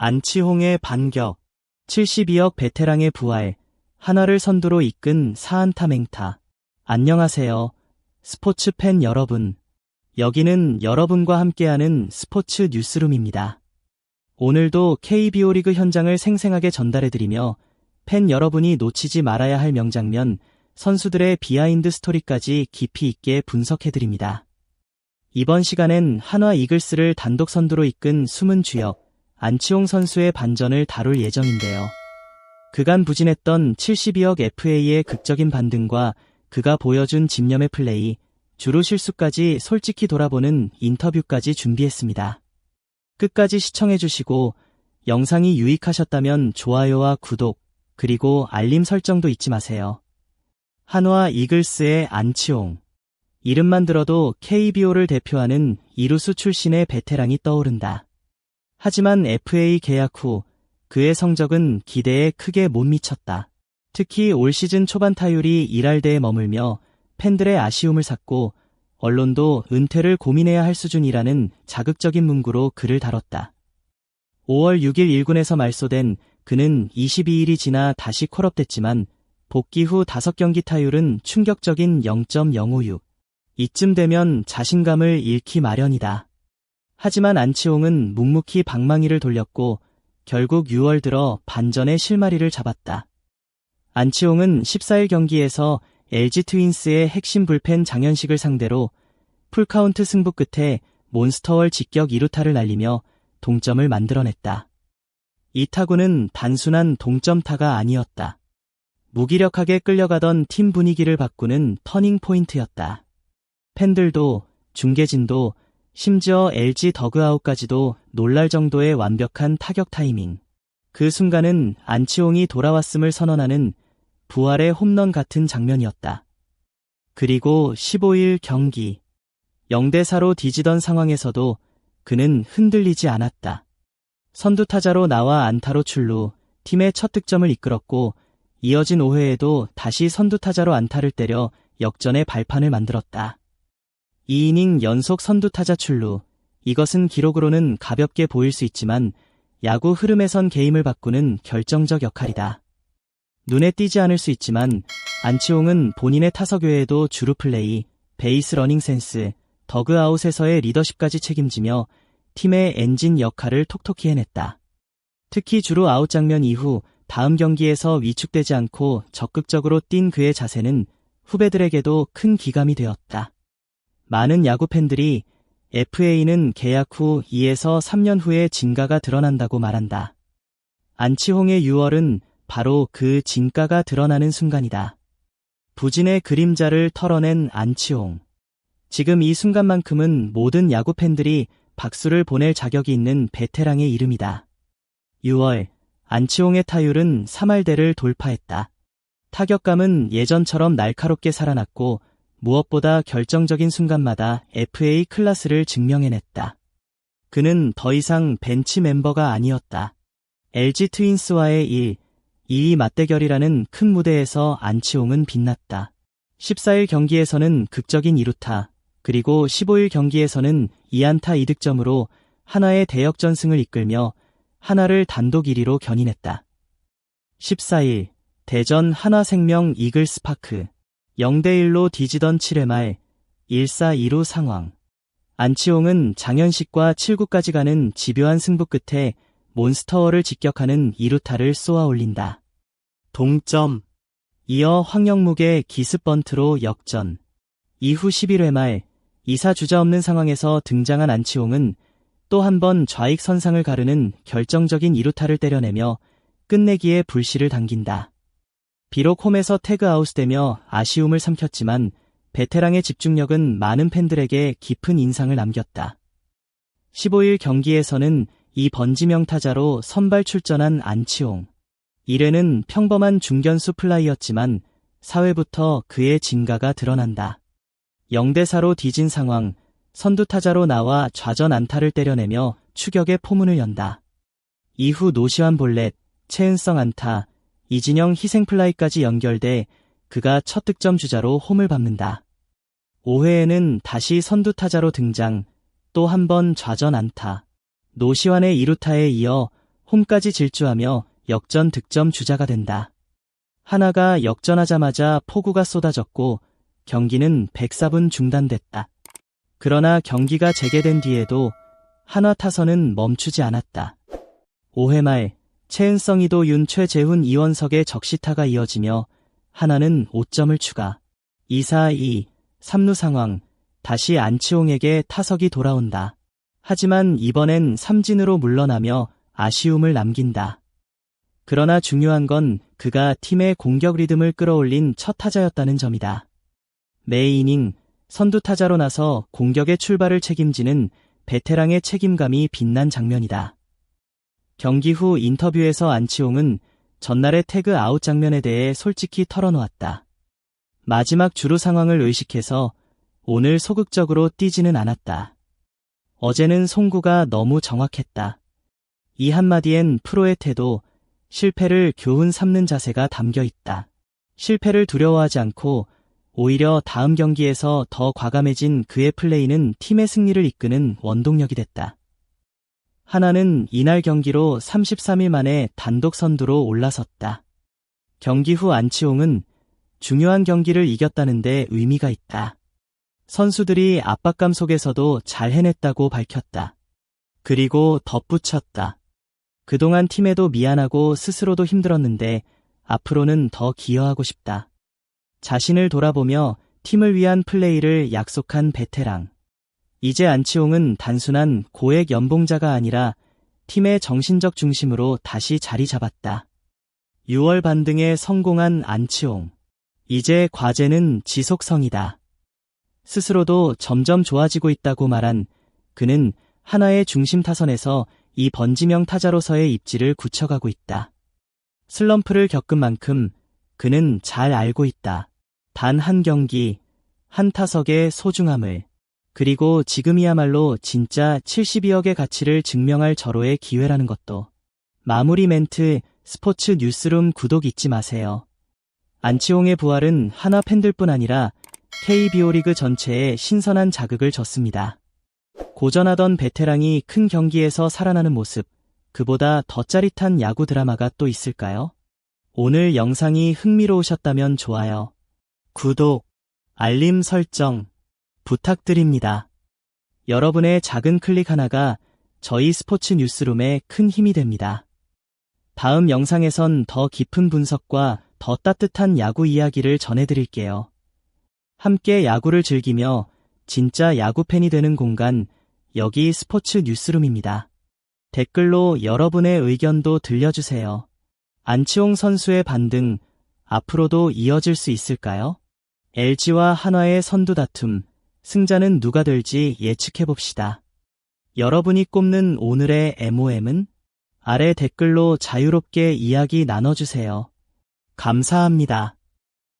안치홍의 반격, 72억 베테랑의 부활, 한화를 선두로 이끈 4안타 맹타. 안녕하세요, 스포츠 팬 여러분. 여기는 여러분과 함께하는 스포츠 뉴스룸입니다. 오늘도 KBO 리그 현장을 생생하게 전달해드리며 팬 여러분이 놓치지 말아야 할 명장면, 선수들의 비하인드 스토리까지 깊이 있게 분석해드립니다. 이번 시간엔 한화 이글스를 단독 선두로 이끈 숨은 주역, 안치홍 선수의 반전을 다룰 예정인데요. 그간 부진했던 72억 FA의 극적인 반등과 그가 보여준 집념의 플레이, 주루 실수까지 솔직히 돌아보는 인터뷰까지 준비했습니다. 끝까지 시청해주시고 영상이 유익하셨다면 좋아요와 구독, 그리고 알림 설정도 잊지 마세요. 한화 이글스의 안치홍. 이름만 들어도 KBO를 대표하는 이루수 출신의 베테랑이 떠오른다. 하지만 FA 계약 후 그의 성적은 기대에 크게 못 미쳤다. 특히 올 시즌 초반 타율이 1할대에 머물며 팬들의 아쉬움을 샀고 언론도 은퇴를 고민해야 할 수준이라는 자극적인 문구로 그를 다뤘다. 5월 6일 1군에서 말소된 그는 22일이 지나 다시 콜업됐지만 복귀 후 5경기 타율은 충격적인 0.056. 이쯤 되면 자신감을 잃기 마련이다. 하지만 안치홍은 묵묵히 방망이를 돌렸고 결국 6월 들어 반전의 실마리를 잡았다. 안치홍은 14일 경기에서 LG 트윈스의 핵심 불펜 장현식을 상대로 풀카운트 승부 끝에 몬스터월 직격 2루타를 날리며 동점을 만들어냈다. 이 타구는 단순한 동점타가 아니었다. 무기력하게 끌려가던 팀 분위기를 바꾸는 터닝 포인트였다. 팬들도, 중계진도, 심지어 LG 더그아웃까지도 놀랄 정도의 완벽한 타격 타이밍. 그 순간은 안치홍이 돌아왔음을 선언하는 부활의 홈런 같은 장면이었다. 그리고 15일 경기. 0대4로 뒤지던 상황에서도 그는 흔들리지 않았다. 선두 타자로 나와 안타로 출루, 팀의 첫 득점을 이끌었고 이어진 5회에도 다시 선두 타자로 안타를 때려 역전의 발판을 만들었다. 2이닝 연속 선두 타자 출루. 이것은 기록으로는 가볍게 보일 수 있지만 야구 흐름에선 게임을 바꾸는 결정적 역할이다. 눈에 띄지 않을 수 있지만 안치홍은 본인의 타석 외에도 주루 플레이, 베이스 러닝 센스, 더그아웃에서의 리더십까지 책임지며 팀의 엔진 역할을 톡톡히 해냈다. 특히 주루 아웃 장면 이후 다음 경기에서 위축되지 않고 적극적으로 뛴 그의 자세는 후배들에게도 큰 기감이 되었다. 많은 야구 팬들이 FA는 계약 후 2에서 3년 후에 진가가 드러난다고 말한다. 안치홍의 6월은 바로 그 진가가 드러나는 순간이다. 부진의 그림자를 털어낸 안치홍. 지금 이 순간만큼은 모든 야구 팬들이 박수를 보낼 자격이 있는 베테랑의 이름이다. 6월, 안치홍의 타율은 3할대를 돌파했다. 타격감은 예전처럼 날카롭게 살아났고 무엇보다 결정적인 순간마다 FA 클래스를 증명해냈다. 그는 더 이상 벤치 멤버가 아니었다. LG 트윈스와의 1, 2위 맞대결이라는 큰 무대에서 안치홍은 빛났다. 14일 경기에서는 극적인 2루타, 그리고 15일 경기에서는 2안타 2득점으로 한화의 대역전승을 이끌며 한화를 단독 1위로 견인했다. 14일, 대전 한화생명 이글스파크. 0대1로 뒤지던 7회 말 1사2루 상황. 안치홍은 장현식과 7구까지 가는 집요한 승부 끝에 몬스터월을 직격하는 2루타를 쏘아 올린다. 동점. 이어 황영묵의 기습 번트로 역전. 이후 11회 말 2사 주자 없는 상황에서 등장한 안치홍은 또 한 번 좌익 선상을 가르는 결정적인 2루타를 때려내며 끝내기에 불씨를 당긴다. 비록 홈에서 태그아웃되며 아쉬움을 삼켰지만 베테랑의 집중력은 많은 팬들에게 깊은 인상을 남겼다. 15일 경기에서는 이 번지명 타자로 선발 출전한 안치홍. 1회는 평범한 중견수 플라이였지만 4회부터 그의 진가가 드러난다. 0대4로 뒤진 상황, 선두 타자로 나와 좌전 안타를 때려내며 추격의 포문을 연다. 이후 노시환 볼넷, 최은성 안타, 이진영 희생플라이까지 연결돼 그가 첫 득점 주자로 홈을 밟는다. 5회에는 다시 선두 타자로 등장, 또 한 번 좌전 안타. 노시환의 2루타에 이어 홈까지 질주하며 역전 득점 주자가 된다. 하나가 역전하자마자 폭우가 쏟아졌고 경기는 104분 중단됐다. 그러나 경기가 재개된 뒤에도 한화 타선은 멈추지 않았다. 5회 말 최은성이도 윤 최재훈 이원석의 적시타가 이어지며 한화는 5점을 추가. 2-4-2 3루 상황. 다시 안치홍에게 타석이 돌아온다. 하지만 이번엔 삼진으로 물러나며 아쉬움을 남긴다. 그러나 중요한 건 그가 팀의 공격 리듬을 끌어올린 첫 타자였다는 점이다. 매 이닝 선두 타자로 나서 공격의 출발을 책임지는 베테랑의 책임감이 빛난 장면이다. 경기 후 인터뷰에서 안치홍은 전날의 태그 아웃 장면에 대해 솔직히 털어놓았다. 마지막 주루 상황을 의식해서 오늘 소극적으로 뛰지는 않았다. 어제는 송구가 너무 정확했다. 이 한마디엔 프로의 태도, 실패를 교훈 삼는 자세가 담겨 있다. 실패를 두려워하지 않고 오히려 다음 경기에서 더 과감해진 그의 플레이는 팀의 승리를 이끄는 원동력이 됐다. 하나는 이날 경기로 33일 만에 단독 선두로 올라섰다. 경기 후 안치홍은 중요한 경기를 이겼다는데 의미가 있다. 선수들이 압박감 속에서도 잘 해냈다고 밝혔다. 그리고 덧붙였다. 그동안 팀에도 미안하고 스스로도 힘들었는데 앞으로는 더 기여하고 싶다. 자신을 돌아보며 팀을 위한 플레이를 약속한 베테랑. 이제 안치홍은 단순한 고액 연봉자가 아니라 팀의 정신적 중심으로 다시 자리 잡았다. 6월 반등에 성공한 안치홍. 이제 과제는 지속성이다. 스스로도 점점 좋아지고 있다고 말한 그는 한화의 중심 타선에서 이 번지명 타자로서의 입지를 굳혀가고 있다. 슬럼프를 겪은 만큼 그는 잘 알고 있다. 단 한 경기, 한 타석의 소중함을. 그리고 지금이야말로 진짜 72억의 가치를 증명할 절호의 기회라는 것도. 마무리 멘트, 스포츠 뉴스룸 구독 잊지 마세요. 안치홍의 부활은 한화 팬들뿐 아니라 KBO 리그 전체에 신선한 자극을 줬습니다. 고전하던 베테랑이 큰 경기에서 살아나는 모습, 그보다 더 짜릿한 야구 드라마가 또 있을까요? 오늘 영상이 흥미로우셨다면 좋아요, 구독, 알림 설정 부탁드립니다. 여러분의 작은 클릭 하나가 저희 스포츠 뉴스룸에 큰 힘이 됩니다. 다음 영상에선 더 깊은 분석과 더 따뜻한 야구 이야기를 전해드릴게요. 함께 야구를 즐기며 진짜 야구팬이 되는 공간, 여기 스포츠 뉴스룸입니다. 댓글로 여러분의 의견도 들려주세요. 안치홍 선수의 반등, 앞으로도 이어질 수 있을까요? LG와 한화의 선두 다툼, 승자는 누가 될지 예측해봅시다. 여러분이 꼽는 오늘의 MOM은? 아래 댓글로 자유롭게 이야기 나눠주세요. 감사합니다.